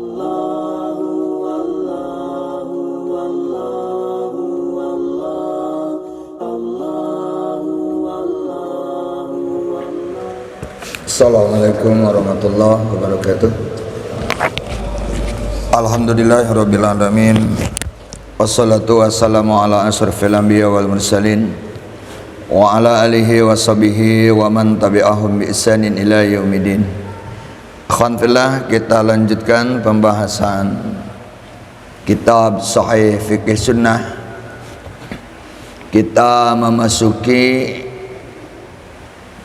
Assalamualaikum warahmatullahi wabarakatuh. Alhamdulillahirabbil alamin. Wassalatu wassalamu ala asyrafil anbiya wal mursalin wa ala alihi washabihi wa man tabi'ahum bi ihsanin ila yaumidin. Alhamdulillah, kita lanjutkan pembahasan kitab Sahih Fikih Sunnah. Kita memasuki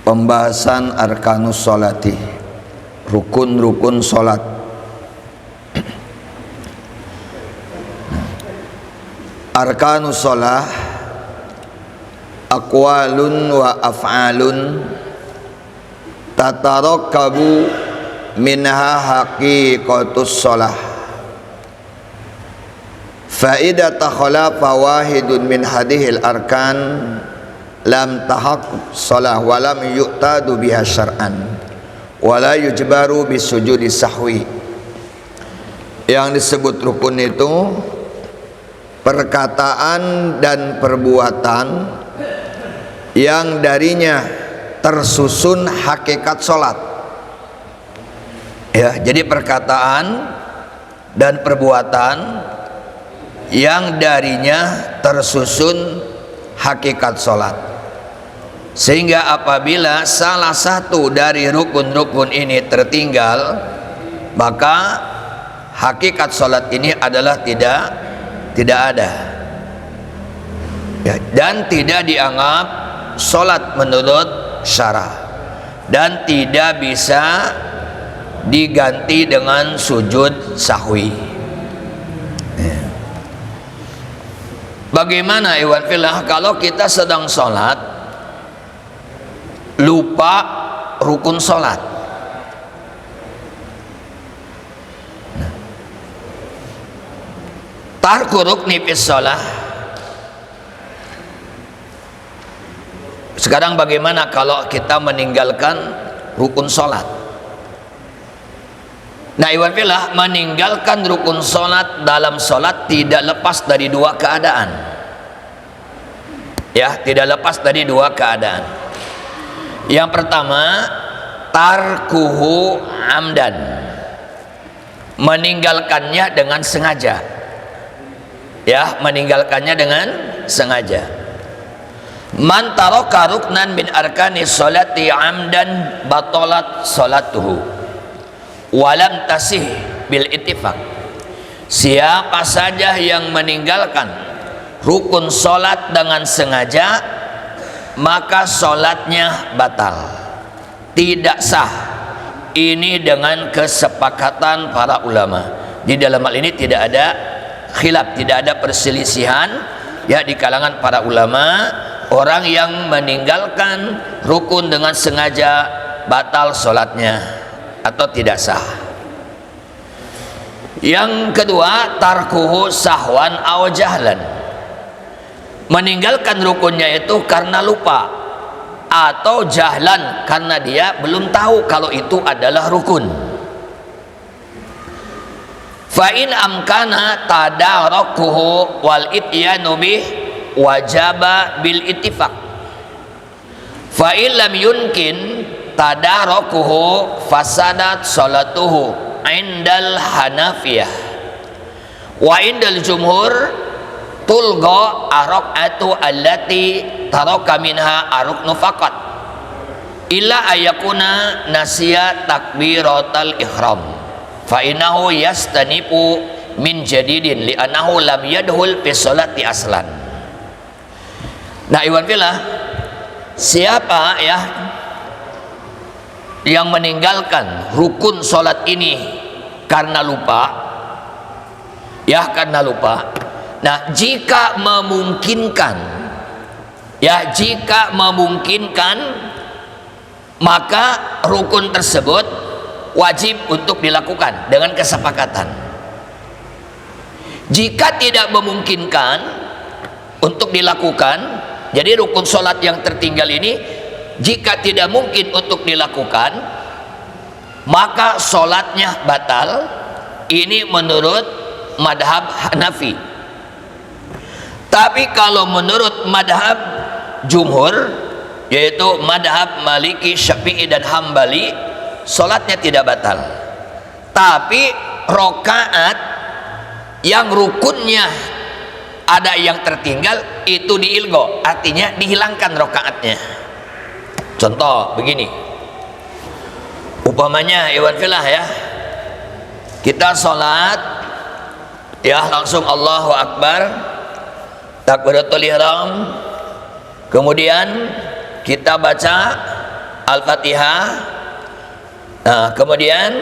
pembahasan arkanus sholati, rukun-rukun sholat. Arkanus sholah aqwalun wa af'alun tatarakabu minha haqiqatus sholah. Fa'idha takhalafa wahidun min hadihil arkan lam tahaqqaq shalah wa lam yu'tadu biha syar'an wa la yujbaru bisujudi sahwi. Yang disebut rukun itu perkataan dan perbuatan yang darinya tersusun hakikat sholat. Ya, jadi perkataan dan perbuatan yang darinya tersusun hakikat sholat. Sehingga apabila salah satu dari rukun-rukun ini tertinggal, maka hakikat sholat ini adalah tidak ada, ya, dan tidak dianggap sholat menurut syara, dan tidak bisa diganti dengan sujud sahwi. Ya. Bagaimana ikhwan fillah kalau kita sedang sholat lupa rukun sholat? Tarku rukni fis sholah. Sekarang bagaimana kalau kita meninggalkan rukun sholat? Nah ikhwan fillah, meninggalkan rukun sholat dalam sholat tidak lepas dari dua keadaan. Ya, tidak lepas dari dua keadaan. Yang pertama, tarkuhu amdan, meninggalkannya dengan sengaja. Ya, meninggalkannya dengan sengaja. Man taraka ruknan min arkanis sholati amdan batalat sholatuhu walam tasih bil ittifaq. Siapa saja yang meninggalkan rukun sholat dengan sengaja, maka sholatnya batal, tidak sah. Ini dengan kesepakatan para ulama. Di dalam hal ini tidak ada khilaf, tidak ada perselisihan ya di kalangan para ulama. Orang yang meninggalkan rukun dengan sengaja batal sholatnya atau tidak sah. Yang kedua, tarkuhu sahwan aw jahlan, meninggalkan rukunnya itu karena lupa atau jahlan, karena dia belum tahu kalau itu adalah rukun. Fa in amkana tadarakuhu wal ityanu bih wajaba bil ittifaq. Fa in lam yumkin tadarakuhu fasadat salatuhu indal hanafiyah wa indal jumhur tulga araqatu allati taraka minha aruknu faqat illa ayakuna nasiya takbiratal ihram fa innahu yastanipu min jadidin li annahu lam yadhul fi sholati aslan. Nah ikhwan fillah, siapa ya yang meninggalkan rukun sholat ini karena lupa, ya karena lupa. Nah, jika memungkinkan, ya jika memungkinkan, maka rukun tersebut wajib untuk dilakukan dengan kesepakatan. Jika tidak memungkinkan untuk dilakukan, jadi rukun sholat yang tertinggal ini jika tidak mungkin untuk dilakukan, maka sholatnya batal Ini menurut madhab Hanafi. Tapi kalau menurut madhab jumhur, yaitu madhab Maliki, Syafi'i dan Hambali, sholatnya tidak batal. Tapi rokaat yang rukunnya ada yang tertinggal itu diilgo, artinya dihilangkan rokaatnya. Contoh begini, umpamanya Iwan Filah ya, kita sholat ya langsung Allahu Akbar, takbiratul ihram, kemudian kita baca Al-Fatihah. Nah, kemudian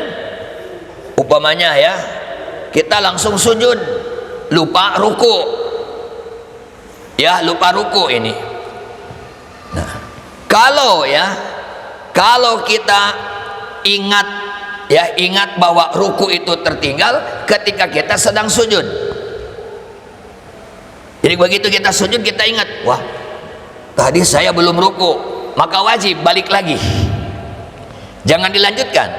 umpamanya ya, kita langsung sujud, lupa ruku. Ya, lupa ruku ini. Nah, kalau kita ingat ya, ingat bahwa ruku itu tertinggal ketika kita sedang sujud. Jadi begitu kita sujud kita ingat, wah, tadi saya belum ruku, maka wajib balik lagi. Jangan dilanjutkan.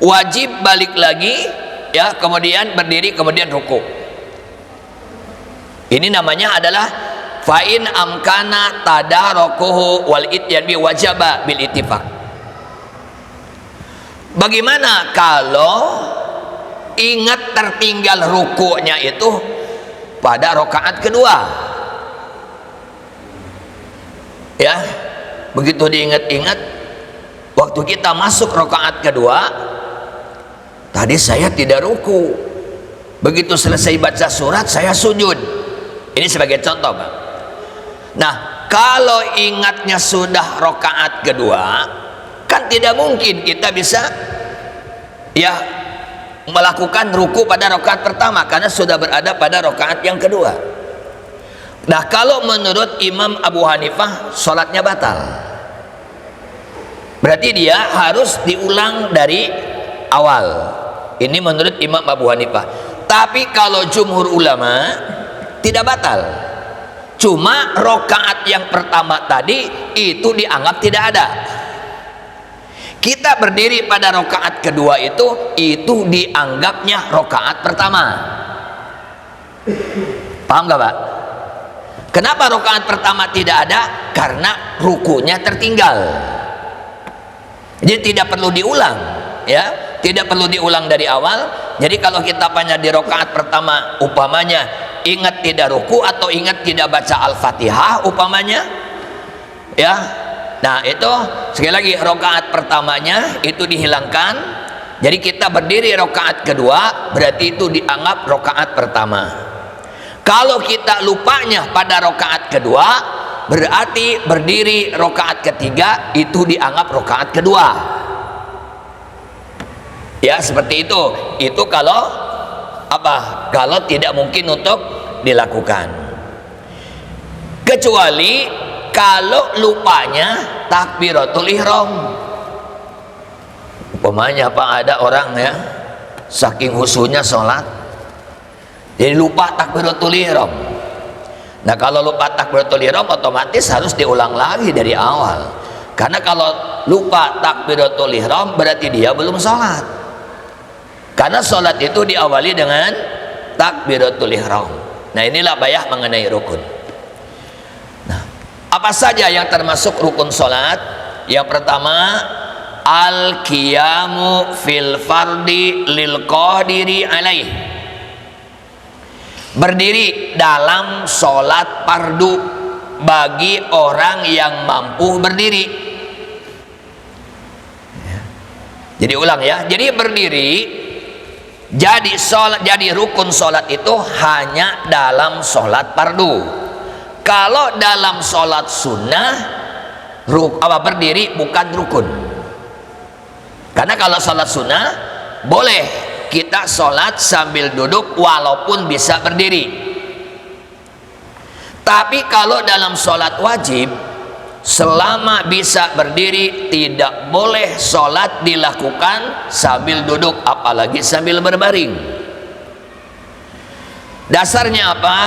Wajib balik lagi ya, kemudian berdiri, kemudian ruku. Ini namanya adalah fa'in amkana tadarokuhu wal ityan bi wajaba bil ittifaq. Bagaimana kalau ingat tertinggal rukunya itu pada rakaat kedua? Ya, begitu diingat-ingat, waktu kita masuk rakaat kedua, tadi saya tidak ruku. Begitu selesai baca surat, saya sujud. Ini sebagai contoh, Pak. Nah, kalau ingatnya sudah rakaat kedua, kan tidak mungkin kita bisa ya melakukan ruku pada rakaat pertama karena sudah berada pada rakaat yang kedua. Nah, kalau menurut Imam Abu Hanifah sholatnya batal. Berarti dia harus diulang dari awal. Ini menurut Imam Abu Hanifah. Tapi kalau jumhur ulama tidak batal. Cuma rokaat yang pertama tadi itu dianggap tidak ada. Kita berdiri pada rokaat kedua itu dianggapnya rokaat pertama. Paham gak, Pak? Kenapa rokaat pertama tidak ada? Karena rukunya tertinggal. Jadi tidak perlu diulang, ya, tidak perlu diulang dari awal. Jadi kalau kita pada di rokaat pertama umpamanya ingat tidak ruku atau ingat tidak baca Al-Fatihah umpamanya ya, nah itu sekali lagi rokaat pertamanya itu dihilangkan. Jadi kita berdiri rokaat kedua berarti itu dianggap rokaat pertama. Kalau kita lupanya pada rokaat kedua berarti berdiri rokaat ketiga itu dianggap rokaat kedua. Ya, seperti itu. Itu kalau apa? Kalau tidak mungkin untuk dilakukan. Kecuali kalau lupanya takbiratul ihram. Umpamanya Pak, ada orang ya saking khusyuknya sholat jadi lupa takbiratul ihram. Nah, kalau lupa takbiratul ihram otomatis harus diulang lagi dari awal. Karena kalau lupa takbiratul ihram berarti dia belum sholat. Karena sholat itu diawali dengan takbiratul ihram. Nah, inilah bayah mengenai rukun. Nah, apa saja yang termasuk rukun sholat? Yang pertama, al-qiyamu fil fardi lil qadiri alaih. Berdiri dalam sholat fardu bagi orang yang mampu berdiri. Jadi ulang ya. Jadi berdiri jadi rukun sholat itu hanya dalam sholat fardu. Kalau dalam sholat sunnah berdiri bukan rukun. Karena kalau sholat sunnah boleh kita sholat sambil duduk walaupun bisa berdiri. Tapi kalau dalam sholat wajib selama bisa berdiri tidak boleh sholat dilakukan sambil duduk, apalagi sambil berbaring. Dasarnya apa?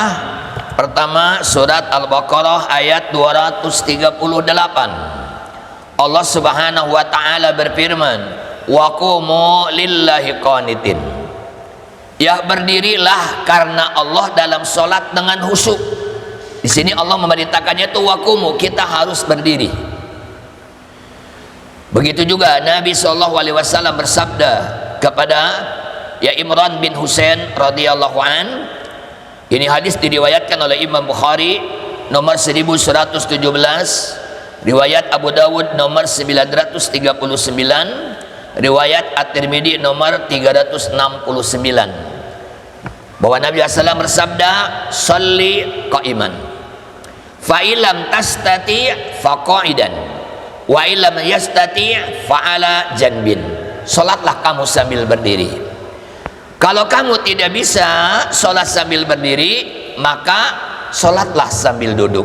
Pertama, surat Al-Baqarah ayat 238. Allah Subhanahu wa taala berfirman, wa qumu lillahi qanitin. Ya, berdirilah karena Allah dalam sholat dengan khusyuk. Di sini Allah memerintahkannya itu wakumu, kita harus berdiri. Begitu juga Nabi SAW bersabda kepada ya Imran bin Husain radhiyallahu an. Ini hadis diriwayatkan oleh Imam Bukhari nomor 1117, riwayat Abu Dawud nomor 939, riwayat At-Tirmidzi nomor 369, bahwa Nabi SAW bersabda, "Shalli qa'iman, fa illam tastati fa qa'idan, wa illam yastati fa ala janbin." Salatlah kamu sambil berdiri. Kalau kamu tidak bisa salat sambil berdiri, maka salatlah sambil duduk.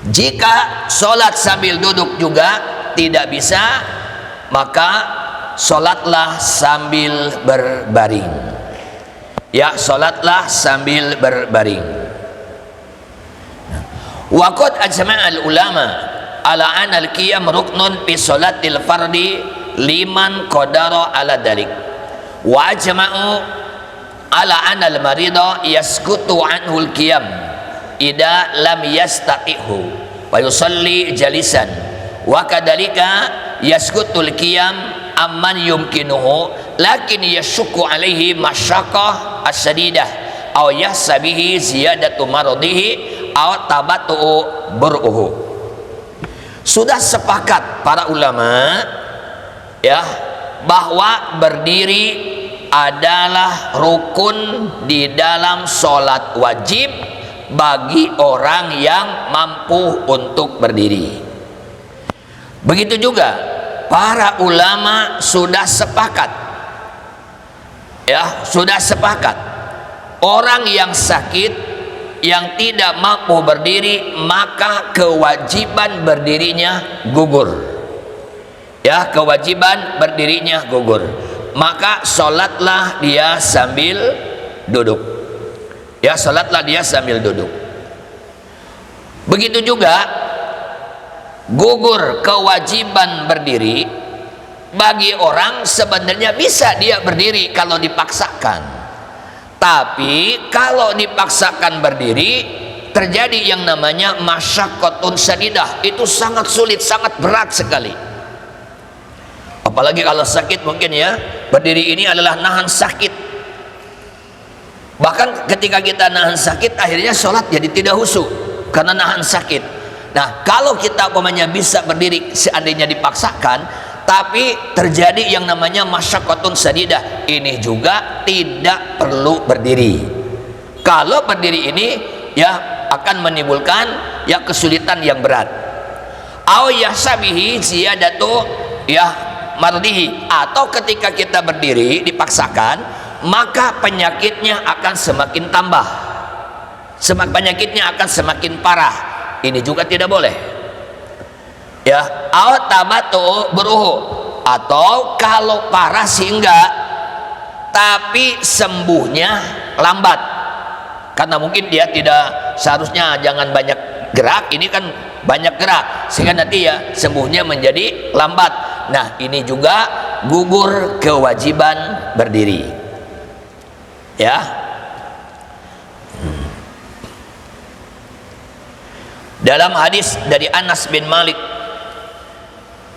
Jika salat sambil duduk juga tidak bisa, maka salatlah sambil berbaring. Ya, salatlah sambil berbaring. Wa qad ajma'al ulama ala anal qiyam ruknun fi salatil fardi liman qadara ala dalik. Wa ajma'u ala anal marida yaskutu anhu al-qiyam idza lam yastati'hu wa yusalli jalisan, wa kadhalika yaskutul qiyam amman yumkinuhu lakin yashukku alaihi masyaqqah asyadidah aw yahsabihi ziyadatu maradihi aw tabatu bur'uhu. Sudah sepakat para ulama ya bahwa berdiri adalah rukun di dalam sholat wajib bagi orang yang mampu untuk berdiri. Begitu juga para ulama sudah sepakat, ya sudah sepakat, orang yang sakit yang tidak mampu berdiri maka kewajiban berdirinya gugur. Ya, kewajiban berdirinya gugur, maka sholatlah dia sambil duduk. Ya, sholatlah dia sambil duduk. Begitu juga gugur kewajiban berdiri bagi orang sebenarnya bisa dia berdiri kalau dipaksakan, tapi kalau dipaksakan berdiri terjadi yang namanya masyaqqatun syadidah. Itu sangat sulit, sangat berat sekali. Apalagi kalau sakit, mungkin ya berdiri ini adalah nahan sakit. Bahkan ketika kita nahan sakit akhirnya sholat jadi tidak khusyuk karena nahan sakit. Nah, kalau kita umpamanya bisa berdiri seandainya dipaksakan, tapi terjadi yang namanya masyaqqatun syadidah, ini juga tidak perlu berdiri. Kalau berdiri ini ya akan menimbulkan ya kesulitan yang berat. Aw yahsabihi ziyadatu ya mardihi, atau ketika kita berdiri dipaksakan maka penyakitnya akan semakin tambah, penyakitnya akan semakin parah. Ini juga tidak boleh. Ya, aw tabatu beruhu, atau kalau parah sehingga tapi sembuhnya lambat karena mungkin dia tidak seharusnya jangan banyak gerak, ini kan banyak gerak sehingga nanti ya sembuhnya menjadi lambat. Nah, ini juga gugur kewajiban berdiri. Ya. Dalam hadis dari Anas bin Malik,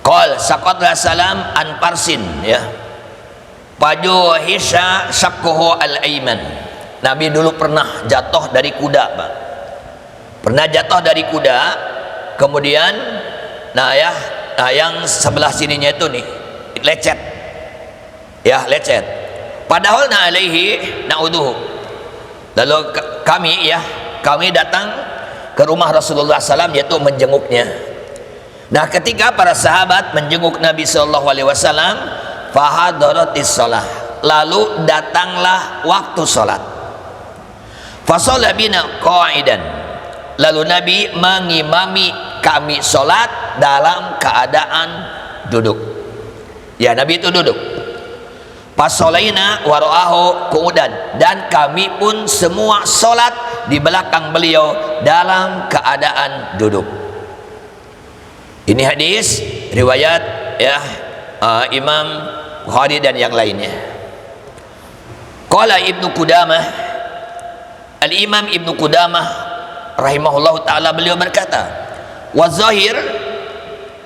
qol saqata salam an parsin, ya. Fajuhisha syaqquhu al-aiman. Nabi dulu pernah jatuh dari kuda, Pak. Pernah jatuh dari kuda, kemudian yang sebelah sininya itu nih lecet, ya lecet. Padahal alaihi na'uduhu. Lalu kami datang ke rumah Rasulullah SAW yaitu menjenguknya. Nah, ketika para sahabat menjenguk Nabi SAW, fahadaratis shalah, lalu datanglah waktu sholat. Fasalla bina qa'idan, lalu Nabi mengimami kami sholat dalam keadaan duduk. Ya, Nabi itu duduk. Fasolaina wara'ahu qu'udan, dan kami pun semua sholat di belakang beliau dalam keadaan duduk. Ini hadis riwayat ya Imam Bukhari dan yang lainnya. Qala Ibnu Qudamah, Al-Imam Ibnu Qudamah rahimahullah ta'ala, beliau berkata, wa zahir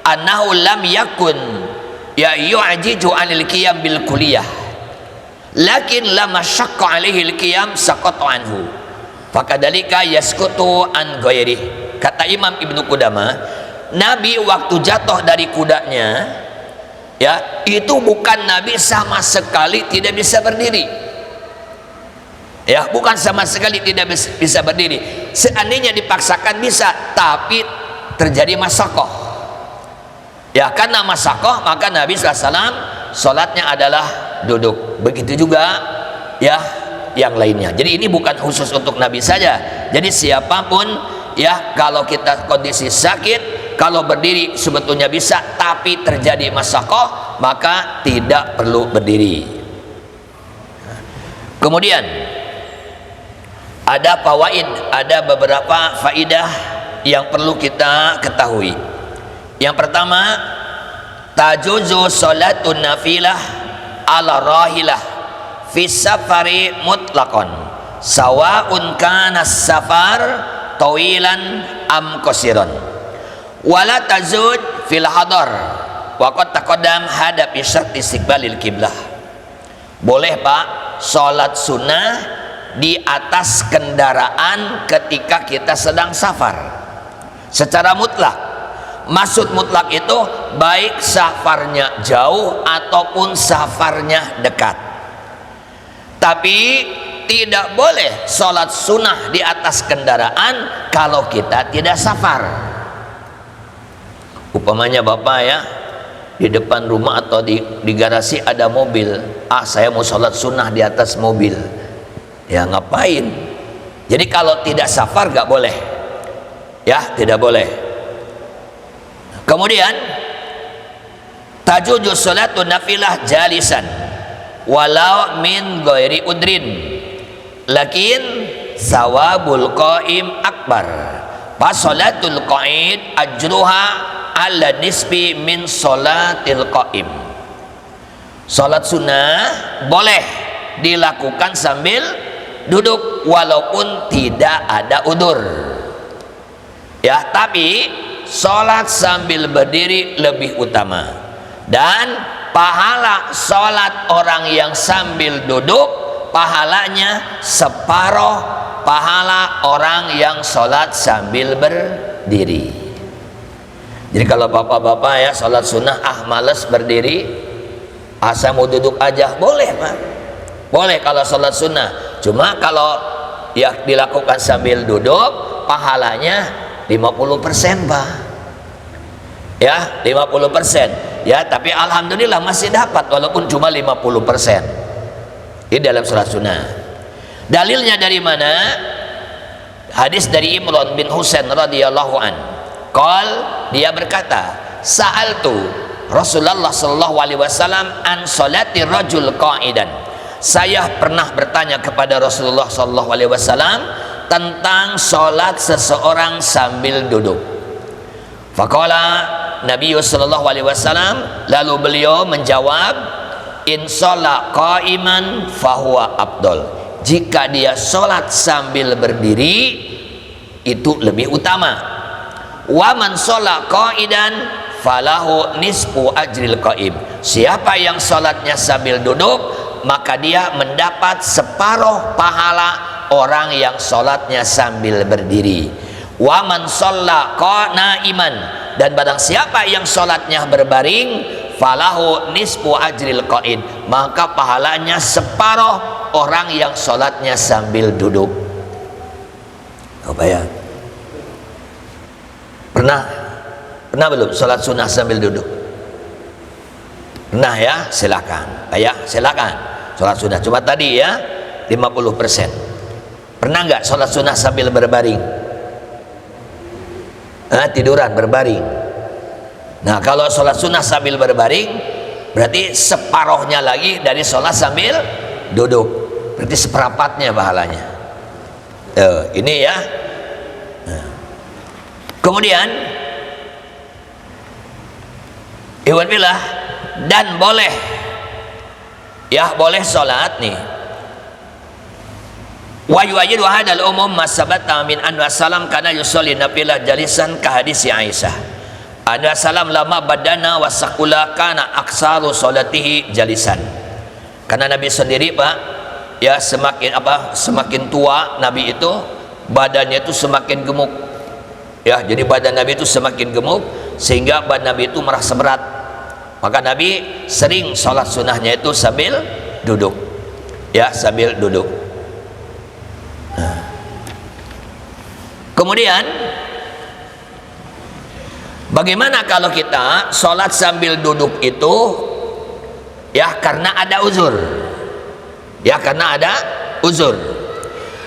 annahu lam yakun ya yu'jiju anil qiyam bil kulliyah, lakin lama syaqqa alaihi al qiyam saqata anhu fakadalika yaskutu an ghairi. Kata Imam Ibnu Qudamah, Nabi waktu jatuh dari kudanya, ya, itu bukan Nabi sama sekali tidak bisa berdiri, ya, bukan sama sekali tidak bisa berdiri. Seandainya dipaksakan bisa, tapi terjadi masyaqqah, ya, karena masyaqqah maka Nabi SAW sholatnya adalah duduk. Begitu juga, ya, yang lainnya. Jadi ini bukan khusus untuk Nabi saja. Jadi siapapun, ya, kalau kita kondisi sakit, kalau berdiri sebetulnya bisa, tapi terjadi masyaqqah maka tidak perlu berdiri. Kemudian ada fawaid, ada beberapa faidah yang perlu kita ketahui. Yang pertama, tajuzu salatun nafilah ala rahilah fi safari mutlaqan sawaun kana safar tawilan am qasiran wala tazud fil hadar wa qad taqaddam hada bi syarti istiqbalil qiblah. Boleh Pak salat sunnah di atas kendaraan ketika kita sedang safar secara mutlak. Maksud mutlak itu baik safarnya jauh ataupun safarnya dekat. Tapi tidak boleh sholat sunnah di atas kendaraan kalau kita tidak safar. Umpamanya Bapak, ya, di depan rumah atau di garasi ada mobil, saya mau sholat sunnah di atas mobil, ya ngapain? Jadi kalau tidak safar nggak boleh, ya, tidak boleh. Kemudian tajuzu sholatu nafilah jalisan walau min ghairi udrin lakin sawabul qaim akbar fa sholatul qaid ajruha ala nisbi min sholatil qaim. Sholat sunnah boleh dilakukan sambil duduk walaupun tidak ada udur, ya, tapi sholat sambil berdiri lebih utama, dan pahala sholat orang yang sambil duduk pahalanya separuh pahala orang yang sholat sambil berdiri. Jadi kalau bapak-bapak, ya, sholat sunnah males berdiri, saya mau duduk aja, boleh Pak, boleh kalau sholat sunnah. Cuma kalau, ya, dilakukan sambil duduk pahalanya 50% Pak, ya, 50%, ya, tapi alhamdulillah masih dapat walaupun cuma 50%. Ini dalam sholat sunnah. Dalilnya dari mana? Hadis dari Imran bin Husain radhiyallahu an. Dia berkata, sa'altu Rasulullah sallallahu alaihi wasallam an salati rajul qa'idan. Saya pernah bertanya kepada Rasulullah sallallahu alaihi wasallam tentang sholat seseorang sambil duduk. Faqala Nabi sallallahu alaihi wasallam, lalu beliau menjawab, in sholat qa'iman fahuwa abdol. Jika dia sholat sambil berdiri itu lebih utama. Wa man sholat qa'idan falahu nisfu ajril qa'im. Siapa yang sholatnya sambil duduk maka dia mendapat separuh pahala orang yang sholatnya sambil berdiri. Wa man sholat qana'iman, dan barang siapa yang sholatnya berbaring falahu nisfu ajril qa'id, maka pahalanya separuh orang yang sholatnya sambil duduk. Apa ya? Pernah belum sholat sunnah sambil duduk? Pernah, ya? Silakan, ya, silakan sholat sunnah. Cuma tadi, ya, 50%. Pernah nggak sholat sunnah sambil berbaring? Tiduran berbaring. Nah, kalau sholat sunnah sambil berbaring berarti separuhnya lagi dari sholat sambil duduk, berarti seperempatnya pahalanya. Ini, ya. Kemudian iwan billah, dan boleh, ya, boleh sholat nih Wa yu'ayyidu hadzal umum masabata min anna salam kana yusalli nafilah jalisan ka hadis Aisyah. Anna salam lama badana wasakula kana aksaru salatihi jalisan. Karena Nabi sendiri Pak, ya semakin tua Nabi itu badannya itu semakin gemuk. Ya, jadi badan Nabi itu semakin gemuk sehingga badan Nabi itu merasa berat. Maka Nabi sering sholat sunnahnya itu sambil duduk. Ya, sambil duduk. Kemudian bagaimana kalau kita sholat sambil duduk itu ya karena ada uzur, ya karena ada uzur.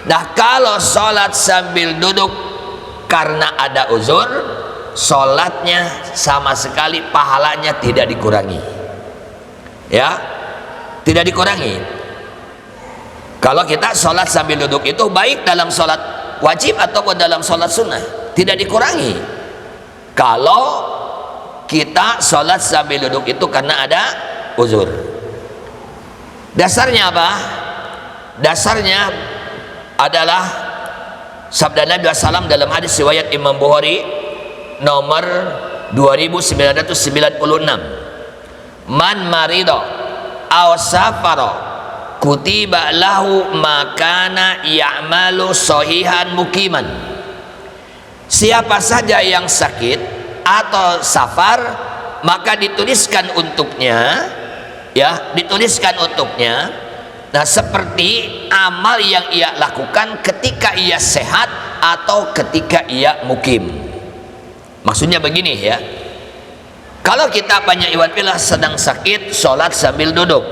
Nah, kalau sholat sambil duduk karena ada uzur, sholatnya sama sekali pahalanya tidak dikurangi, ya tidak dikurangi. Kalau kita sholat sambil duduk itu baik dalam sholat wajib ataupun dalam sholat sunnah tidak dikurangi. Kalau kita sholat sambil duduk itu karena ada uzur. Dasarnya apa? Dasarnya adalah sabda Nabi SAW dalam hadis riwayat Imam Bukhari nomor 2996. Man marido aw safaro kutiba lahu makana ya'malu sahihan mukiman. Siapa saja yang sakit atau safar, maka dituliskan untuknya, ya dituliskan untuknya, nah seperti amal yang ia lakukan ketika ia sehat atau ketika ia mukim. Maksudnya begini ya, kalau kita banyak iwan sedang sakit sholat sambil duduk,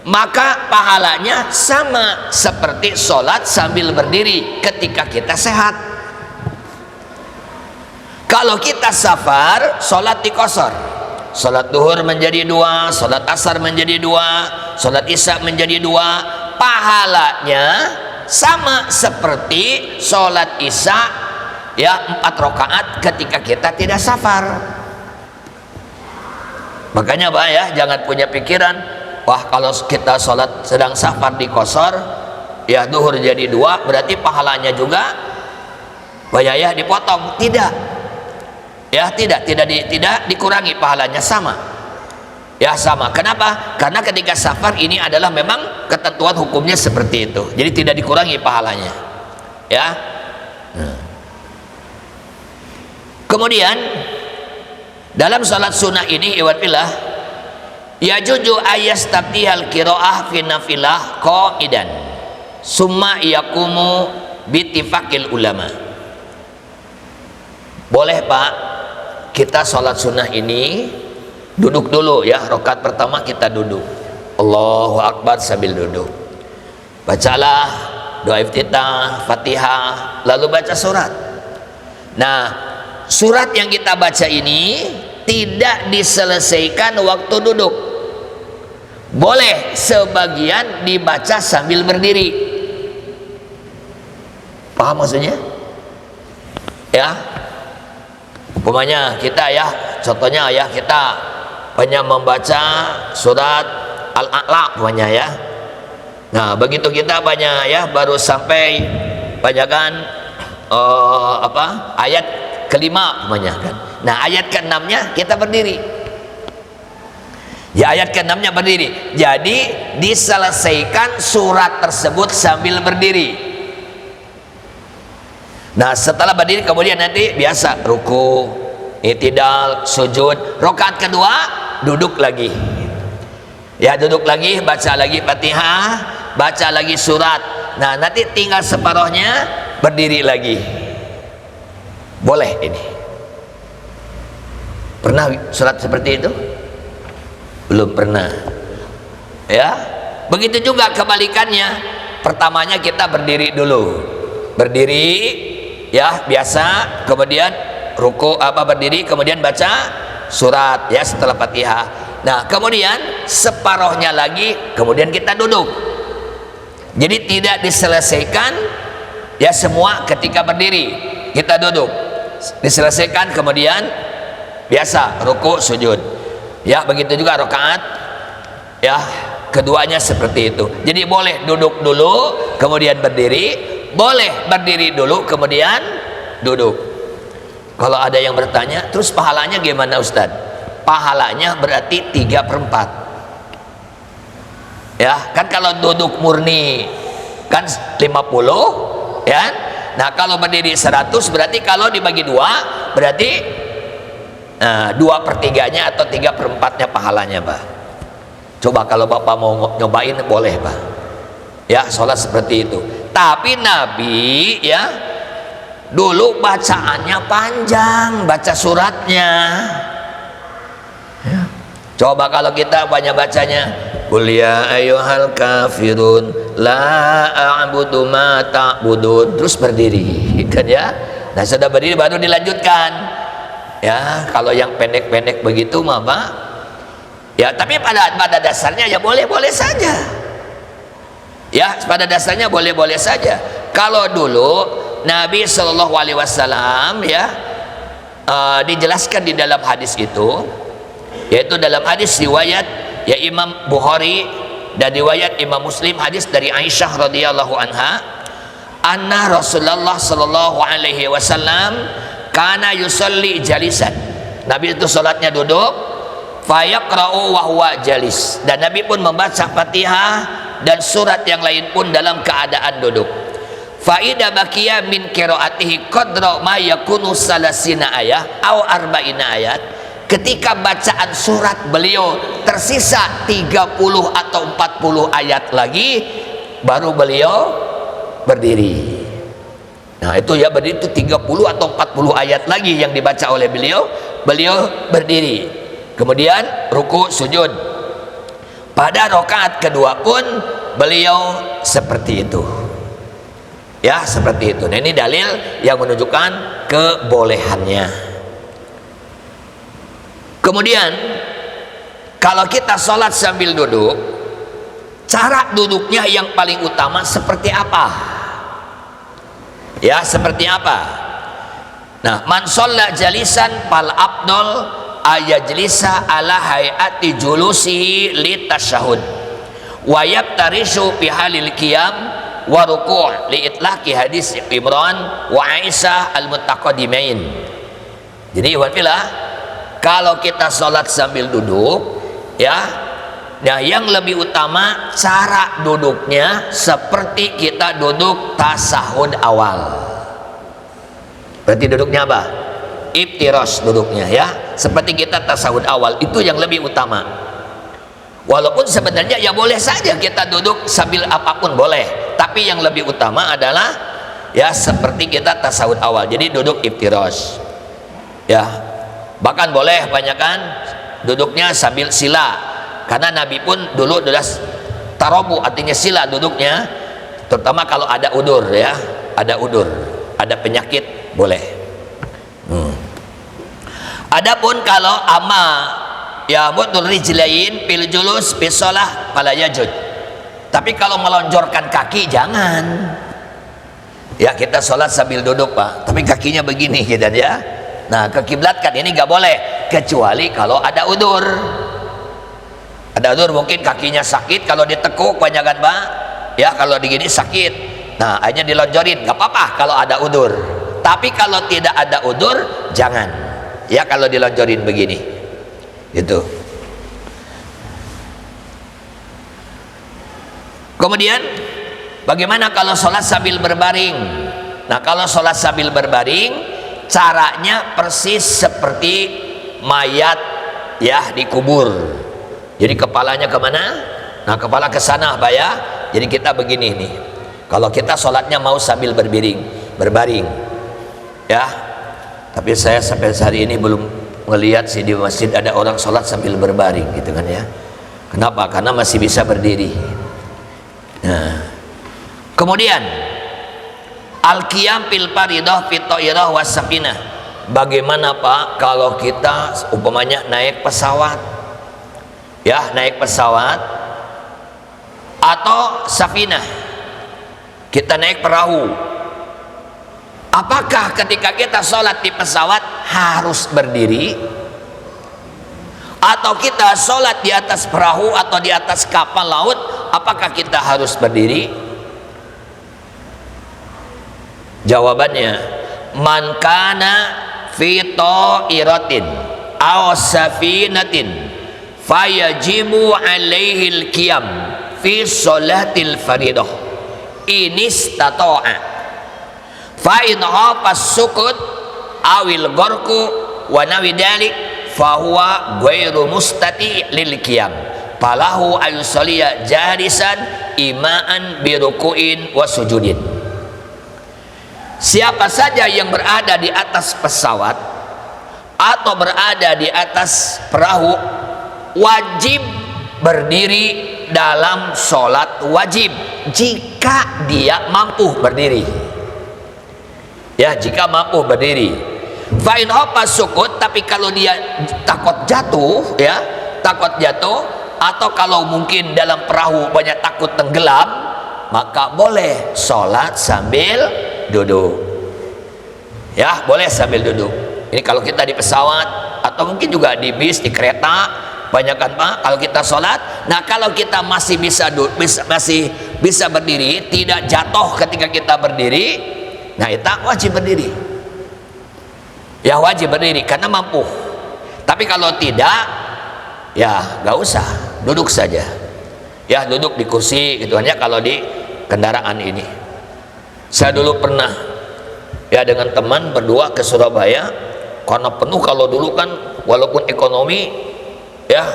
maka pahalanya sama seperti sholat sambil berdiri ketika kita sehat. Kalau kita safar, sholat dikosor, sholat duhur menjadi 2, sholat asar menjadi 2, sholat isya menjadi 2, pahalanya sama seperti sholat isya ya 4 rakaat ketika kita tidak safar. Makanya Pak ya, jangan punya pikiran, wah kalau kita sholat sedang safar dikosor, ya duhur jadi 2, berarti pahalanya juga ya dipotong. Tidak, ya tidak dikurangi, pahalanya sama. Ya sama. Kenapa? Karena ketika safar ini adalah memang ketentuan hukumnya seperti itu. Jadi tidak dikurangi pahalanya. Ya. Kemudian dalam salat sunnah ini iwatbillah yajuju ayastabtihal qiraah fi nafilah qa'idan summa yaqumu bitifaqil ulama. Boleh Pak, kita sholat sunnah ini duduk dulu ya, rakaat pertama kita duduk, Allahu Akbar sambil duduk, bacalah doa iftitah, Fatihah, lalu baca surat. Nah, surat yang kita baca ini tidak diselesaikan waktu duduk, boleh sebagian dibaca sambil berdiri. Paham maksudnya? Ya, umpamanya kita ya, contohnya ya kita banyak membaca surat Al-A'la umpamanya ya. Nah begitu kita banyak ya baru sampai banyakkan ayat kelima umpamanya kan. Nah ayat ke-6-nya kita berdiri. Ya ayat ke-6-nya berdiri. Jadi diselesaikan surat tersebut sambil berdiri. Nah setelah berdiri kemudian nanti biasa ruku, i'tidal, sujud. Rakaat kedua duduk lagi, ya duduk lagi, baca lagi Fatihah, baca lagi surat. Nah nanti tinggal separuhnya berdiri lagi. Boleh ini. Pernah surat seperti itu? Belum pernah. Ya begitu juga kebalikannya. Pertamanya kita berdiri dulu, berdiri ya biasa, kemudian ruku berdiri, kemudian baca surat ya setelah Fatihah. Nah kemudian separuhnya lagi kemudian kita duduk. Jadi tidak diselesaikan ya semua ketika berdiri, kita duduk, diselesaikan kemudian biasa ruku sujud. Ya begitu juga rakaat ya keduanya seperti itu. Jadi boleh duduk dulu kemudian berdiri, boleh berdiri dulu kemudian duduk. Kalau ada yang bertanya, terus pahalanya gimana Ustaz? Pahalanya berarti 3/4. Ya, kan kalau duduk murni kan 50, ya. Nah, kalau berdiri 100 berarti kalau dibagi 2 berarti 2/3-nya atau 3/4-nya pahalanya, Pak. Coba kalau Bapak mau nyobain boleh, Pak. Ya, sholat seperti itu. Tapi Nabi ya dulu bacaannya panjang, baca suratnya. Ya. Coba kalau kita banyak bacanya, qul ya ayyuhal kafirun la a'budu ma ta'budun, terus berdiri kan ya. Nah, sudah berdiri baru dilanjutkan. Ya, kalau yang pendek-pendek begitu mah, Pak. Ya, tapi pada dasarnya ya boleh-boleh saja. Ya, pada dasarnya boleh-boleh saja. Kalau dulu Nabi Shallallahu Alaihi Wasallam ya dijelaskan di dalam hadis itu, yaitu dalam hadis riwayat ya Imam Bukhari dan riwayat Imam Muslim, hadis dari Aisyah radhiyallahu anha, anna Rasulullah Shallallahu Alaihi Wasallam kana yusalli jalisan. Nabi itu salatnya duduk, fayaqra'u wa huwa jalis, dan Nabi pun membaca Fatihah dan surat yang lain pun dalam keadaan duduk. Faida bakia min qiraatihi qadra ma yakunu salasina ayat au arba'ina ayat. Ketika bacaan surat beliau tersisa 30 atau 40 ayat lagi, baru beliau berdiri. Nah, itu ya berdiri itu 30 atau 40 ayat lagi yang dibaca oleh beliau, beliau berdiri. Kemudian ruku sujud. Pada rakaat kedua pun beliau seperti itu. Ya, seperti itu. Nah, ini dalil yang menunjukkan kebolehannya. Kemudian kalau kita sholat sambil duduk, cara duduknya yang paling utama seperti apa? Ya, seperti apa? Nah, man sholla jalisan fal abdul ayajlisa ala hayati julusihi li tasyahud wa yabtarishu fi halil qiyam wa ruku' li itlaqi hadis Imran wa Aisyah al-muttaqaddimain. Jadi wafilah, kalau kita sholat sambil duduk ya, nah yang lebih utama cara duduknya seperti kita duduk tasahud awal. Berarti duduknya apa? Iftirosh duduknya ya, seperti kita tasawuf awal, itu yang lebih utama. Walaupun sebenarnya ya boleh saja kita duduk sambil apapun boleh, tapi yang lebih utama adalah ya seperti kita tasawuf awal, jadi duduk iftirosh ya. Bahkan boleh banyakkan duduknya sambil sila, karena Nabi pun dulu tarobu, artinya sila duduknya, terutama kalau ada udur ya, ada udur, ada penyakit boleh. Adapun kalau ama ya mutul rijlain fil julus fi shalah fala yajud. Tapi kalau melonjorkan kaki jangan. Ya, kita sholat sambil duduk, Pak, tapi kakinya begini gitu ya. Nah, kekiblatkan ini nggak boleh kecuali kalau ada udur. Ada udur, mungkin kakinya sakit, kalau ditekuk banyak kan, Pak. Ya, kalau digini sakit. Nah, hanya dilonjorin, nggak apa-apa kalau ada udur. Tapi kalau tidak ada udur, jangan. Ya, kalau dilonjorin begini, gitu. Kemudian, bagaimana kalau sholat sambil berbaring? Nah, kalau sholat sambil berbaring, caranya persis seperti mayat ya dikubur. Jadi kepalanya kemana? Nah, kepala ke sana, Pak ya. Jadi kita begini nih. Kalau kita sholatnya mau sambil berbaring, ya. Tapi saya sampai hari ini belum melihat sih di masjid ada orang sholat sambil berbaring gitu kan ya. Kenapa? Karena masih bisa berdiri. Nah, kemudian al-qiyam fil faridah fi ta'irah was safinah. Bagaimana, Pak, kalau kita umpamanya naik pesawat? Ya, naik pesawat atau safinah. Kita naik perahu. Apakah ketika kita sholat di pesawat harus berdiri? atau kita sholat di atas perahu atau di atas kapal laut, apakah kita harus berdiri? Jawabannya, man kana fi ta'iratin aw safinatin fayajibu alaihi al-qiyam fi sholatil faridah inistata'a fa in hafas sukut awil gorku wa nawi dalik fahuwa ghairu mustati lil qiyam falahu ayusaliya jahrisan imaan birukuin wa sujudin. Siapa saja yang berada di atas pesawat atau berada di atas perahu wajib berdiri dalam sholat wajib jika dia mampu berdiri, ya, jika mampu berdiri. Fa'in hopas sukut, tapi kalau dia takut jatuh, ya, takut jatuh, atau kalau mungkin dalam perahu banyak takut tenggelam, maka boleh sholat sambil duduk, ya, boleh sambil duduk. Ini kalau kita di pesawat atau mungkin juga di bis, di kereta, banyak kan Pak, kalau kita sholat. Nah, kalau kita masih masih bisa berdiri, tidak jatuh ketika kita berdiri, nah kita wajib berdiri, ya, wajib berdiri karena mampu. Tapi kalau tidak, ya nggak usah, duduk saja, ya, duduk di kursi gitu hanya kalau di kendaraan ini. Saya dulu pernah, ya, dengan teman berdua ke Surabaya, karena penuh kalau dulu kan, walaupun ekonomi, ya,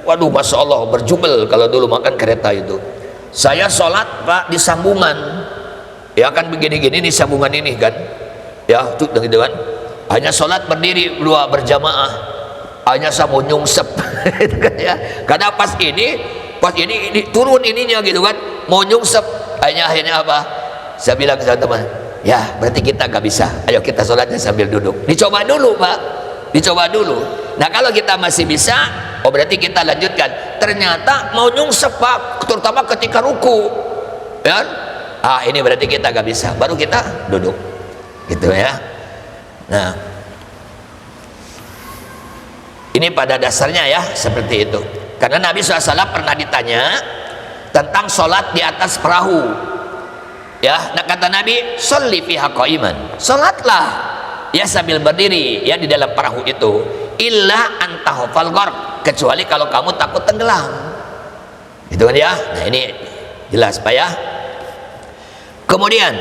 waduh, masya Allah, berjubel kalau dulu makan kereta itu. Saya sholat Pak di sambungan, ya kan, begini-gini di sambungan ini kan, ya, gitu kan. Hanya sholat berdiri dua berjamaah, hanya saya mau nyungsep, gitu kan, ya. Karena pas ini turun ininya gitu kan, mau nyungsep, akhirnya apa? Saya bilang ke teman, ya, berarti kita nggak bisa. Ayo kita sholatnya sambil duduk. Dicoba dulu Pak, dicoba dulu. Nah, kalau kita masih bisa, oh berarti kita lanjutkan. Ternyata mau nyungsep Pak, terutama ketika ruku, ya, ini berarti kita nggak bisa. Baru kita duduk, gitu ya. Nah, ini pada dasarnya ya seperti itu. Karena Nabi SAW pernah ditanya tentang sholat di atas perahu. Ya, nah kata Nabi, sholli fiha qaiman, sholatlah, ya, sambil berdiri, ya, di dalam perahu itu, illa antahufal gharq, kecuali kalau kamu takut tenggelam, gitu kan, ya. Nah, ini jelas Pak, ya. Kemudian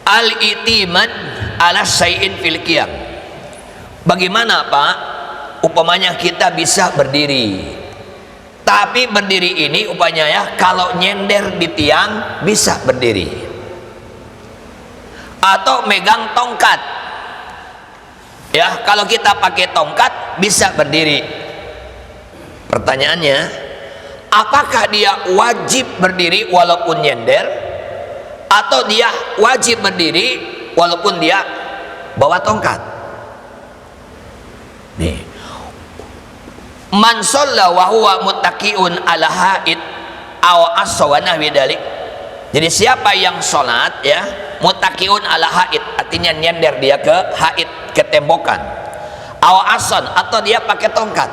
al-itimad ala syai'in fil qiyam. Bagaimana Pak upamanya kita bisa berdiri, tapi berdiri ini upanya, ya, kalau nyender di tiang bisa berdiri, atau megang tongkat, ya, kalau kita pakai tongkat bisa berdiri. Pertanyaannya, apakah dia wajib berdiri walaupun nyender, atau dia wajib berdiri walaupun dia bawa tongkat? Nih, man shalla wa huwa muttaqiun ala haid aw aswana widalik. Jadi siapa yang sholat, ya, muttaqiun ala haid, artinya nyender dia ke haid, ke tembokan, aw asan, atau dia pakai tongkat,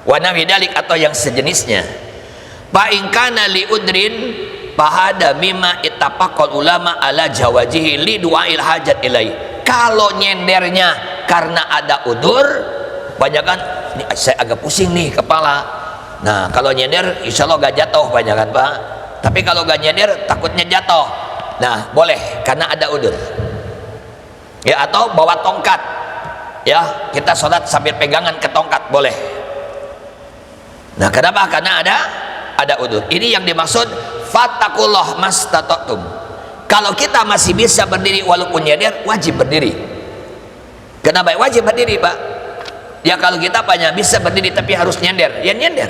wa widalik, atau yang sejenisnya. Fa in kana li udrin fahada mimma ittafaqal ulama ala jawazihi li du'ail hajat ilai. Kalau nyendernya karena ada udur, banyak kan, ini saya agak pusing nih kepala. Nah, kalau nyender insya Allah gak jatuh, banyak kan Pak. Tapi kalau gak nyender takutnya jatuh, nah boleh karena ada udur, ya, atau bawa tongkat, ya, kita sholat sambil pegangan ke tongkat, boleh. Nah, kenapa? Karena ada udur. Ini yang dimaksud fattakullah mastata'tum. Kalau kita masih bisa berdiri walaupun nyender, wajib berdiri. Kenapa wajib berdiri Pak? Ya, kalau kita banyak bisa berdiri tapi harus nyender, ya nyender.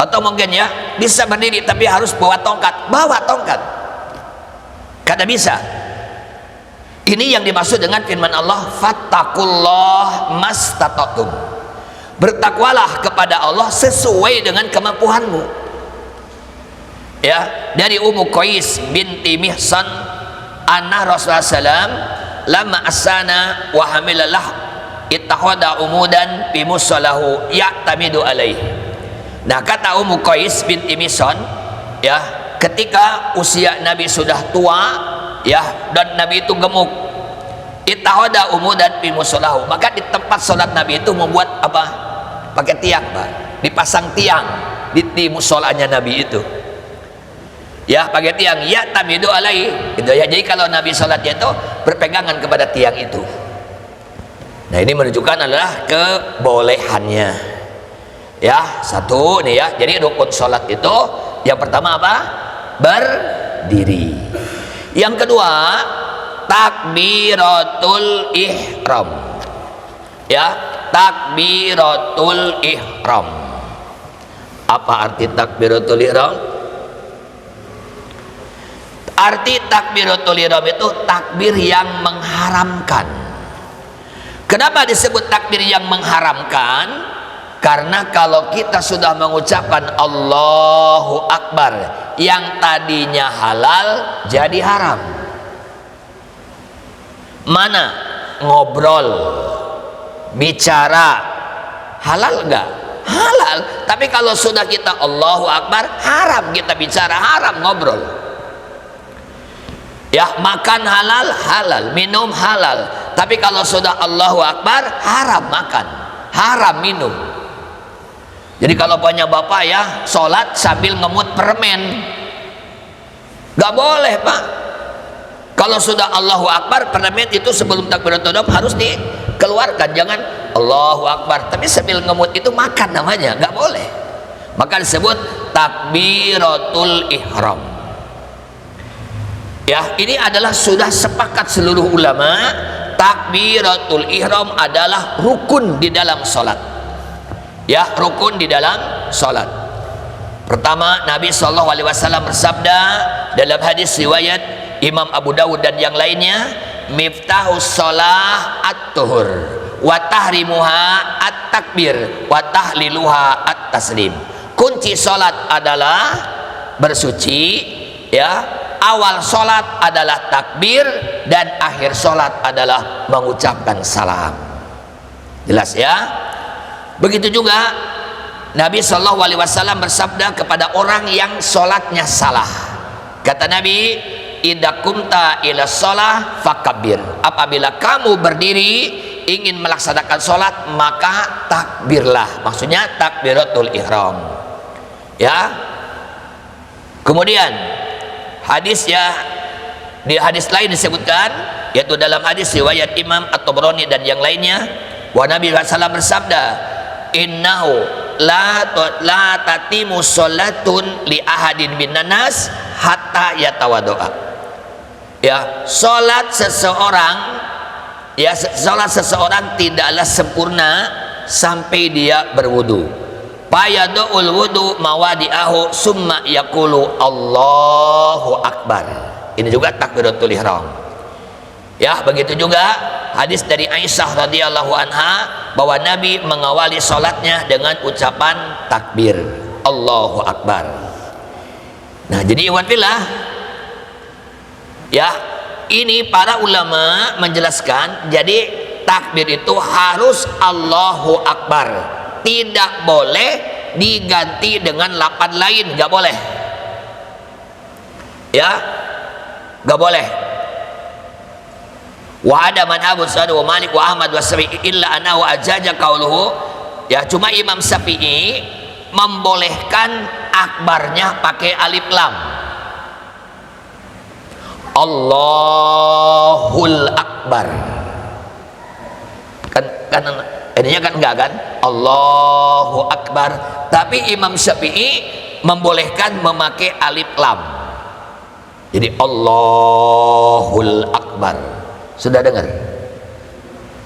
Atau mungkin, ya, bisa berdiri tapi harus bawa tongkat, bawa tongkat. Kada bisa. Ini yang dimaksud dengan firman Allah, fattakullah mastata'tum. Bertakwalah kepada Allah sesuai dengan kemampuanmu. Ya, dari Ummu Qais binti Mihsan anna Rasulullah SAW lama asana wa hamilalah ittakhadha umudan fi musallahu ya'tamidu alaihi. Nah, kata Ummu Qais binti Mihsan, ya, ketika usia Nabi sudah tua, ya, dan Nabi itu gemuk, ittakhadha umudan fi musallahu, maka di tempat sholat Nabi itu membuat apa? Pakai tiang, Pak. Dipasang tiang di musolanya Nabi itu. Ya, pakai tiang, ya tamidu alai gitu ya. Jadi kalau Nabi sholatnya itu berpegangan kepada tiang itu. Nah, ini menunjukkan adalah kebolehannya. Ya, satu nih ya. Jadi rukun sholat itu yang pertama apa? Berdiri. Yang kedua, takbiratul ihram. Ya, takbiratul ihram. Apa arti takbiratul ihram? Arti takbiratul ihram itu takbir yang mengharamkan. Kenapa disebut takbir yang mengharamkan? Karena kalau kita sudah mengucapkan Allahu Akbar yang tadinya halal jadi haram. Mana ngobrol, bicara, halal enggak? Halal. Tapi kalau sudah kita Allahu Akbar, haram kita bicara, haram ngobrol. Ya, makan halal, halal, minum halal. Tapi kalau sudah Allahu Akbar, haram makan, haram minum. Jadi kalau punya bapak ya, sholat sambil ngemut permen, gak boleh, Pak. Kalau sudah Allahu Akbar, permen itu sebelum takbiratul ihram harus dikeluarkan. Jangan Allahu Akbar tapi sambil ngemut, itu makan namanya, gak boleh. Maka disebut takbiratul ihram. Ya, ini adalah sudah sepakat seluruh ulama, takbiratul ihram adalah rukun di dalam sholat. Ya, rukun di dalam sholat. Pertama, Nabi SAW bersabda dalam hadis riwayat Imam Abu Dawud dan yang lainnya, miftahus sholah at-tuhur wa tahrimuha at-takbir wa tahliluha at-taslim. Kunci sholat adalah bersuci, ya. Awal sholat adalah takbir dan akhir sholat adalah mengucapkan salam. Jelas ya? Begitu juga Nabi SAW bersabda kepada orang yang sholatnya salah. Kata Nabi, idza kumta ila sholah fakabbir. Apabila kamu berdiri ingin melaksanakan sholat, maka takbirlah. Maksudnya takbiratul ihram. Ya. Kemudian hadis ya, di hadis lain disebutkan, yaitu dalam hadis riwayat Imam At-Tabrani dan yang lainnya, bahwa Nabi SAW bersabda, innahu la tatimu sholatun li ahadin minan nas hatta yatawadoa. Ya, sholat seseorang, ya, sholat seseorang tidaklah sempurna sampai dia berwudu. Fayadu'ul wudu mawadi'ahu summa yaqulu Allahu Akbar. Ini juga takbiratul ihram. Ya, begitu juga hadis dari Aisyah radhiyallahu anha bahwa Nabi mengawali sholatnya dengan ucapan takbir Allahu Akbar. Nah, jadi ikhwan fillah, ya, ini para ulama menjelaskan, jadi takbir itu harus Allahu Akbar, tidak boleh diganti dengan lapan lain, nggak boleh, ya, nggak boleh. Wa ada madhabus Sa'd wa Malik wa Ahmad wa Syafi'i illa anahu ajaja qauluhu. Ya, cuma Imam Syafi'i membolehkan akbarnya pakai alif lam. Allahul Akbar. Kan ininya kan enggak kan? Allahu Akbar. Tapi Imam Syafi'i membolehkan memakai alif lam. Jadi Allahul Akbar. Sudah dengar?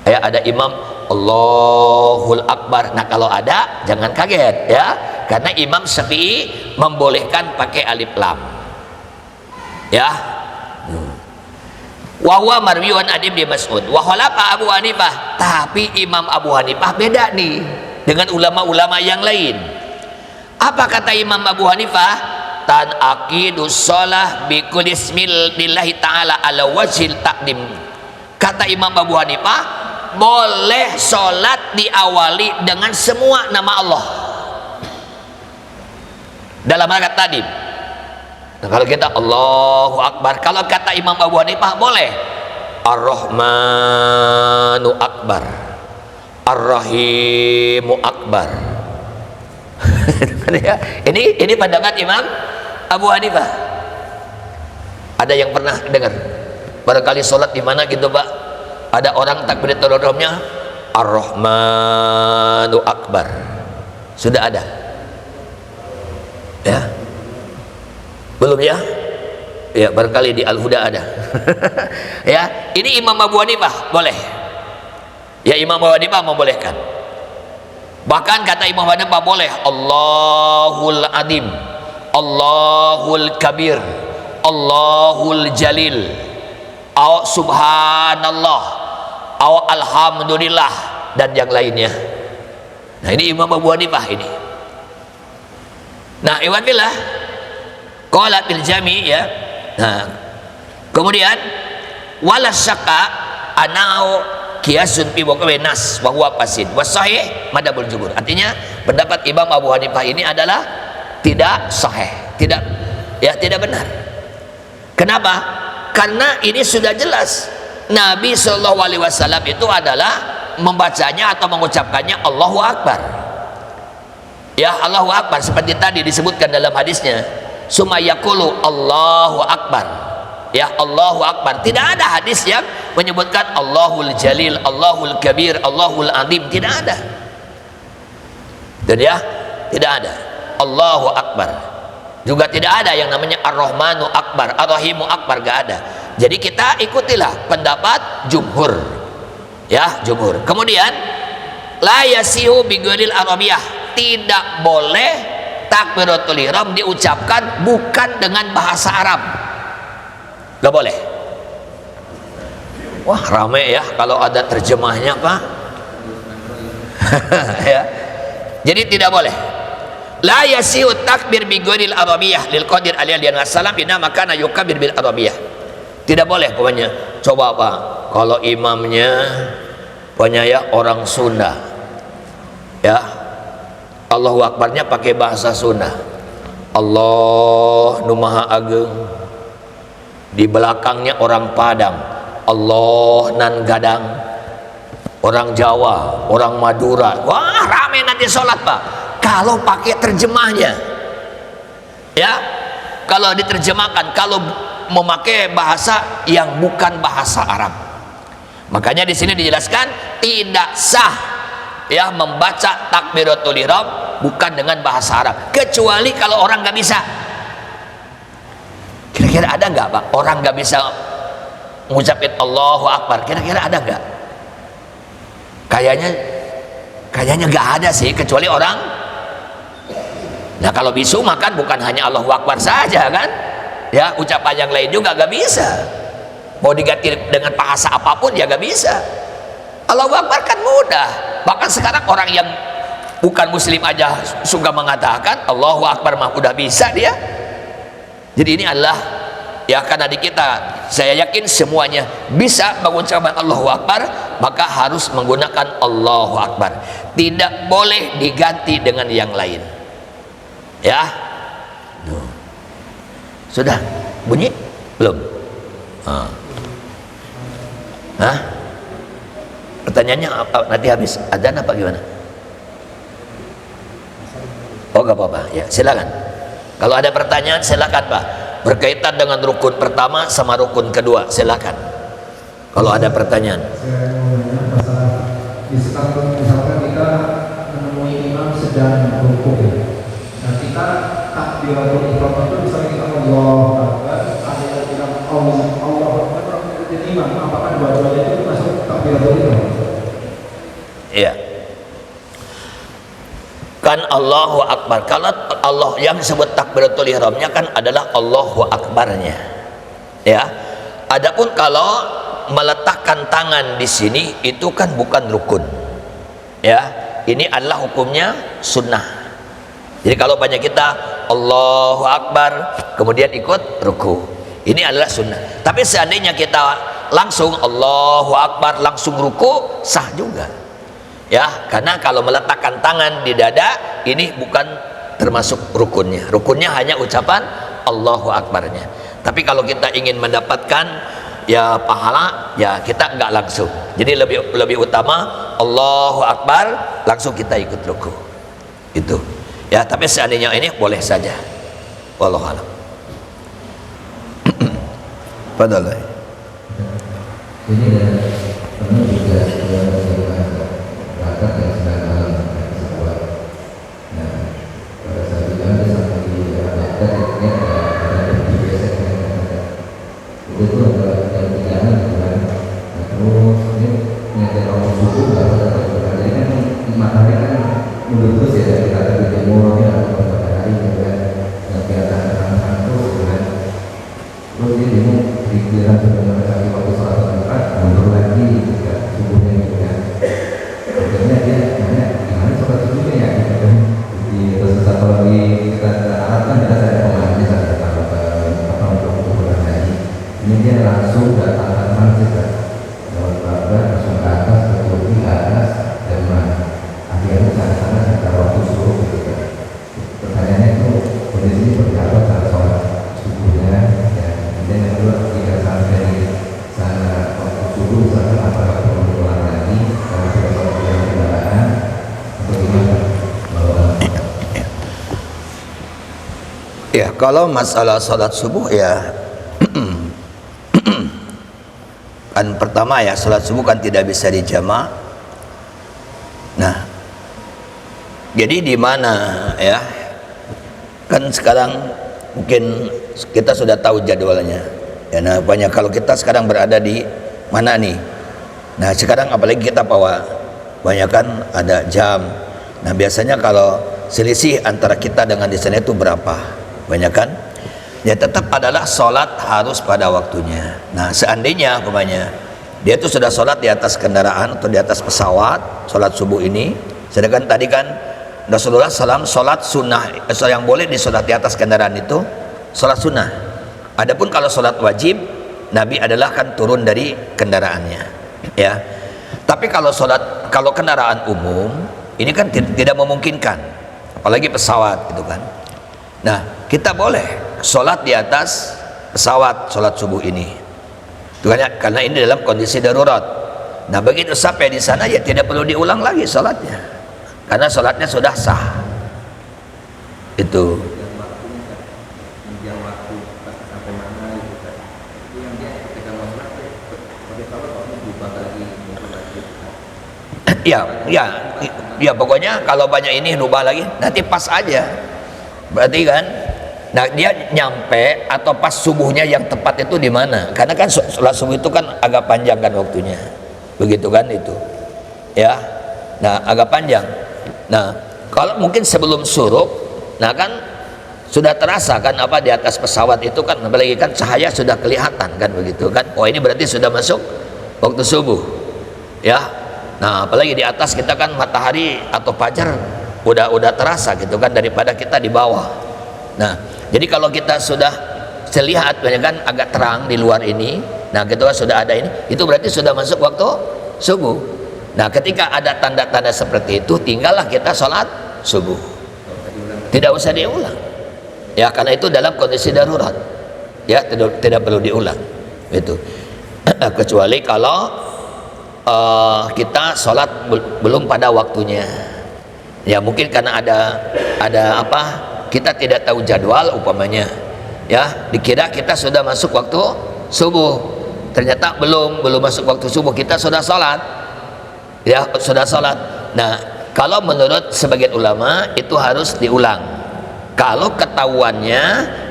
Ya, ada imam Allahul Akbar. Nah, kalau ada jangan kaget ya, karena Imam Syafi'i membolehkan pakai alif lam. Ya. Wa huwa marwiyun an Ibnu Mas'ud wa khalafa Abu Hanifah. Tapi Imam Abu Hanifah beda nih dengan ulama-ulama yang lain. Apa kata Imam Abu Hanifah? Tan aqidus shalah bi kulli ismillahi ta'ala ala wajhil taqdim. Kata Imam Abu Hanifah, boleh sholat diawali dengan semua nama Allah dalam rakaat tadi. Nah, kalau kita Allahu Akbar, kalau kata Imam Abu Hanifah boleh Ar-Rahmanu Akbar, Ar-Rahimu Akbar. ini pendapat Imam Abu Hanifah. Ada yang pernah dengar barangkali sholat di mana gitu Pak, ada orang takbiratul ihramnya Ar-Rahmanu Akbar? Sudah ada ya? Belum ya? Ya barangkali di Al-Huda ada. Ya, ini Imam Abu Hanifah boleh. Ya, Imam Abu Hanifah membolehkan. Bahkan kata Imam Abu Hanifah boleh Allahul Adim, Allahul Kabir, Allahul Jalil, aw Subhanallah, aw Alhamdulillah, dan yang lainnya. Nah, ini Imam Abu Hanifah ini. Nah, iwan billah qala bil jami' ya. Nah, kemudian wala syakka anau kiasun fi waqi nas wa huwa fasid wa sahih madhabul jumhur. Artinya pendapat Imam Abu Hanifah ini adalah tidak sahih, tidak benar. Kenapa? Karena ini sudah jelas Nabi Shallallahu Alaihi Wasallam itu adalah membacanya atau mengucapkannya Allahu Akbar. Ya, Allahu Akbar seperti tadi disebutkan dalam hadisnya, sumayakulu Allahu Akbar. Ya, Allahu Akbar. Tidak ada hadis yang menyebutkan Allahul Jalil, Allahul Kabir, Allahul Adim. Tidak ada. Dan ya, tidak ada. Allahu Akbar. Juga tidak ada yang namanya Ar-Rahmanu Akbar, Ar-Rahimu Akbar, gak ada. Jadi kita ikutilah pendapat jumhur. Ya, jumhur. Kemudian la yasihu bi ghairil arabiyah. Tidak boleh takbiratul ihram diucapkan bukan dengan bahasa Arab. Gak boleh. Wah, rame ya kalau ada terjemahnya Pak. Ya. Jadi tidak boleh. La yasihu takbir bi ghairil arabiyah lil qadir alaihi wasallam inna makana yukabbir bil arabiyah. Tidak boleh pokoknya. Coba Pak, kalau imamnya pokoknya ya orang Sunda. Ya. Allahu Akbarnya pakai bahasa Sunda. Allah nu Maha Ageung. Di belakangnya orang Padang. Allah nan gadang. Orang Jawa, orang Madura. Wah, rame nanti sholat Pak. Kalau pakai terjemahnya. Ya. Kalau diterjemahkan, kalau memakai bahasa yang bukan bahasa Arab. Makanya di sini dijelaskan tidak sah ya membaca takbiratul ihram bukan dengan bahasa Arab, kecuali kalau orang nggak bisa. Kira-kira ada nggak Pak orang nggak bisa ngucapin Allahu Akbar? Kira-kira ada nggak? Kayaknya nggak ada sih, kecuali orang. Nah, kalau bisu makan bukan hanya Allahu Akbar saja kan? Ya, ucapan yang lain juga nggak bisa. Mau diganti dengan bahasa apapun ya nggak bisa. Allahu Akbar kan mudah. Bahkan sekarang orang yang bukan muslim aja suka mengatakan Allahu Akbar mah udah bisa dia. Jadi ini adalah ya karena di kita saya yakin semuanya bisa mengucapkan Allahu Akbar, maka harus menggunakan Allahu Akbar. Tidak boleh diganti dengan yang lain. Ya. Sudah bunyi belum? Hah? Pertanyaannya apa? Nanti habis adzan apa gimana? Oh, gak apa-apa. Ya, silakan. Kalau ada pertanyaan silakan Pak. Berkaitan dengan rukun pertama sama rukun kedua, silakan. Kalau ada pertanyaan. Saya mau nanya masalah misalkan kita menemui imam sedang rukuk ya. Nah, kita takbiratul ihram itu misalnya kita Allahu Akbar, ada yang bilang Allahu Akbar, jadi imam apakah dua-duanya itu masuk takbiratul ihram? Iya. Kan Allahu Akbar. Kalau Allah yang disebut takbiratul ihramnya kan adalah Allahu Akbarnya. Ya. Adapun kalau meletakkan tangan di sini itu kan bukan rukun. Ya. Ini adalah hukumnya sunnah. Jadi kalau banyak kita Allahu Akbar kemudian ikut ruku, ini adalah sunnah. Tapi seandainya kita langsung Allahu Akbar langsung ruku sah juga ya, karena kalau meletakkan tangan di dada ini bukan termasuk rukunnya. Rukunnya hanya ucapan Allahu Akbarnya. Tapi kalau kita ingin mendapatkan ya pahala ya kita enggak langsung, jadi lebih utama Allahu Akbar langsung kita ikut ruku itu ya. Tapi seandainya ini boleh saja, wallahu a'lam. Padahal Ini dan penuh juga bakat yang sedang dalam sebuah. Nah, pada saat itu dia sampai di bakat ini ada biasa itu tuh adalah yang berjalan kan. Nah, terus ini mengajar orang suku nggak pada jadi kan matahari kan mundur terus ya dari kata di timur ya atau matahari gitu kan. Yang kelihatan terang terus kan. Terus dia bingung pikiran sebenarnya kali waktu sholat berangkat mundur lagi gitu kan, subuhnya gitu kan. Akhirnya dia nanya gimana sholat subuhnya ya gitu kan. Terus satu lagi kita Arab kan biasa ada pengajian ada apa untuk ukuran lagi. Ini dia langsung datang masjid kan, lewat Baghdad langsung ke atas ke Turki ke atas dan mana. Akhirnya sana sekitar waktu subuh gitu kan. Pertanyaannya itu kondisi seperti apa cara sholat subuhnya ya. Dan yang kedua jika sampai di sana waktu subuh misalkan apakah perlu diulang lagi karena sudah sholat dengan kendaraan atau gimana? ya, kalau masalah salat subuh ya kan pertama ya, salat subuh kan tidak bisa dijamak. Nah, jadi di mana ya, kan sekarang mungkin kita sudah tahu jadwalnya ya. Nah, banyak kalau kita sekarang berada di mana nih, nah sekarang apalagi kita bawa banyak kan ada jam. Nah, biasanya kalau selisih antara kita dengan di sana itu berapa banyak kan ya, tetap adalah sholat harus pada waktunya. Nah, seandainya umpamanya dia itu sudah sholat di atas kendaraan atau di atas pesawat sholat subuh ini, sedangkan tadi kan Rasulullah SAW sholat sunnah yang boleh disolat di atas kendaraan itu sholat sunnah. Adapun kalau sholat wajib, Nabi adalah kan turun dari kendaraannya ya. Tapi kalau kalau kendaraan umum ini kan tidak memungkinkan, apalagi pesawat gitu kan. Nah, kita boleh sholat di atas pesawat sholat subuh ini karena ini dalam kondisi darurat. Nah, begitu sampai di sana ya tidak perlu diulang lagi sholatnya karena sholatnya sudah sah itu. Ya pokoknya kalau banyak ini rubah lagi nanti pas aja berarti kan. Nah, dia nyampe atau pas subuhnya yang tepat itu di mana, karena kan sholat subuh itu kan agak panjang kan waktunya begitu kan itu ya. Nah, agak panjang. Nah, kalau mungkin sebelum syuruk, nah kan sudah terasa kan apa di atas pesawat itu kan, apalagi kan cahaya sudah kelihatan kan begitu kan. Oh, ini berarti sudah masuk waktu subuh ya. Nah, apalagi di atas kita kan matahari atau fajar udah terasa gitu kan daripada kita di bawah. Nah, jadi kalau kita sudah terlihat kan agak terang di luar ini, nah gitu kan sudah ada ini, itu berarti sudah masuk waktu subuh. Nah, ketika ada tanda-tanda seperti itu, tinggallah kita sholat subuh, tidak usah diulang ya, karena itu dalam kondisi darurat ya, tidak perlu diulang itu. Kecuali kalau kita sholat belum pada waktunya ya, mungkin karena ada apa, kita tidak tahu jadwal umpamanya ya, dikira kita sudah masuk waktu subuh, ternyata belum masuk waktu subuh, kita sudah sholat ya, sudah sholat. Nah, kalau menurut sebagian ulama itu harus diulang kalau ketahuannya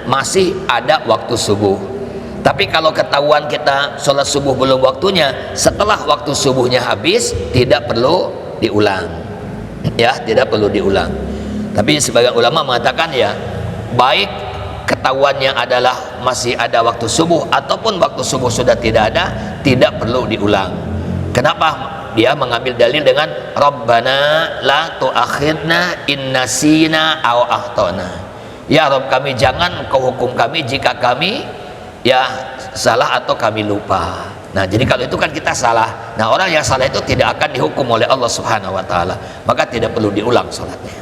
masih ada waktu subuh. Tapi kalau ketahuan kita sholat subuh belum waktunya, setelah waktu subuhnya habis, tidak perlu diulang ya, tidak perlu diulang. Tapi sebagian ulama mengatakan ya, baik ketahuannya adalah masih ada waktu subuh ataupun waktu subuh sudah tidak ada, tidak perlu diulang. Kenapa? Dia mengambil dalil dengan Rabbana la tu'akhidna in nasina aw akhtana. Ya Rabb kami, jangan kau hukum kami jika kami ya salah atau kami lupa. Nah, jadi kalau itu kan kita salah. Nah, orang yang salah itu tidak akan dihukum oleh Allah Subhanahu wa taala. Maka tidak perlu diulang salatnya.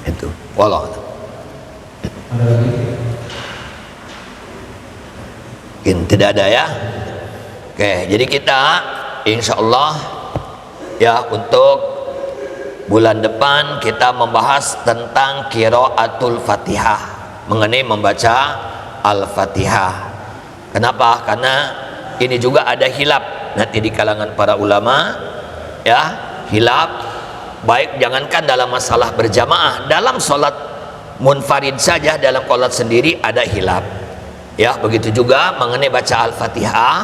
Itu. Wallah. Ada lagi? Mungkin tidak ada ya. Oke, jadi kita insya Allah ya untuk bulan depan kita membahas tentang qiraatul Fatihah, mengenai membaca Al-Fatihah. Kenapa? Karena ini juga ada hilaf nanti di kalangan para ulama ya, hilaf baik jangankan dalam masalah berjamaah, dalam sholat munfarid saja, dalam sholat sendiri ada hilaf ya. Begitu juga mengenai baca Al-Fatihah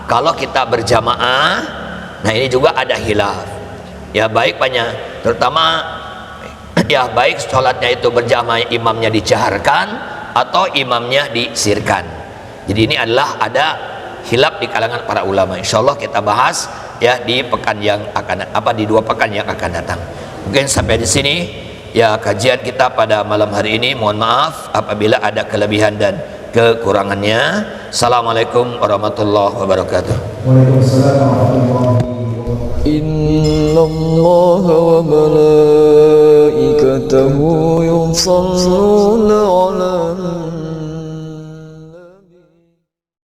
kalau kita berjamaah, nah ini juga ada hilaf ya, baik banyak, terutama ya baik sholatnya itu berjamaah imamnya dijaharkan atau imamnya disirkan. Jadi ini adalah ada hilaf di kalangan para ulama. Insya Allah kita bahas ya di pekan yang akan di 2 pekan yang akan datang. Mungkin sampai di sini ya kajian kita pada malam hari ini. Mohon maaf apabila ada kelebihan dan kekurangannya. Assalamualaikum warahmatullahi wabarakatuh. Waalaikumsalam warahmatullahi wabarakatuh. Innallaha wa malaikatahu yusalluna 'alan